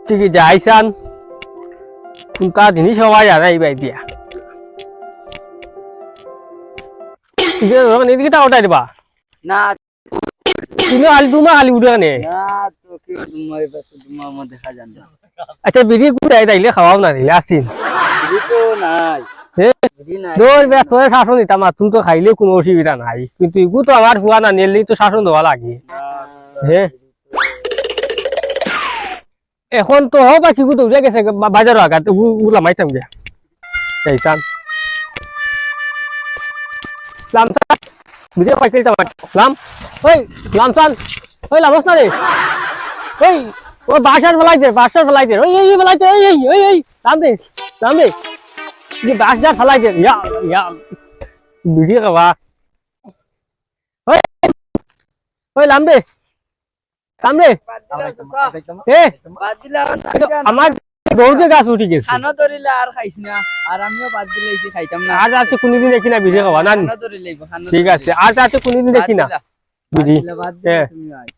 ঠিকই যাইছান কোনটা জিনিস সবাই জানা এই দিয়া এদিকে টাকা উঠাই দিবা না তুমি খালি উঠে নে না তো কি তোমার মধ্যে দেখা যান না আচ্ছা বিড়ি কুড়াই তাইলে খাওয়াও না দিলে আসিন বিড়ি তো নাই বিড়ি নাই দৌড় ব্যস্ত হয়ে শাসন দিতাম আর তুমি তো খাইলে কোনো অসুবিধা নাই কিন্তু এগু তো আমার হুয়া না নিলেই তো শাসন দেওয়া লাগে হ্যাঁ এখন তো হোক বা কিগু তো উঠে গেছে বাজারও আঘাত ওগুলা মাইতাম গিয়া এইসান লামসান ভিডিও পাইতে দিতাম লাম ওই লামসান ওই লামস না রে ওই ও বাসার ফেলাইছে ওই এই ফেলাইছে এই লাম দে ये बास जा फलाई दे या वीडियो का वाह ओए लामदे ए বাদ দিলা আমার বহুত গাছ উঠি গেছে খানা ধরিলে আর খাইছ না আর আমিও বাদ দিলেছি খাইতাম না আজ আছে কোনদিন দেখি না ভিডিও খাওয়া না খানা ধরিলে ঠিক আছে আজ আছে কোনদিন দেখি না বাদ দিলা বাদ দিলা তুমি আই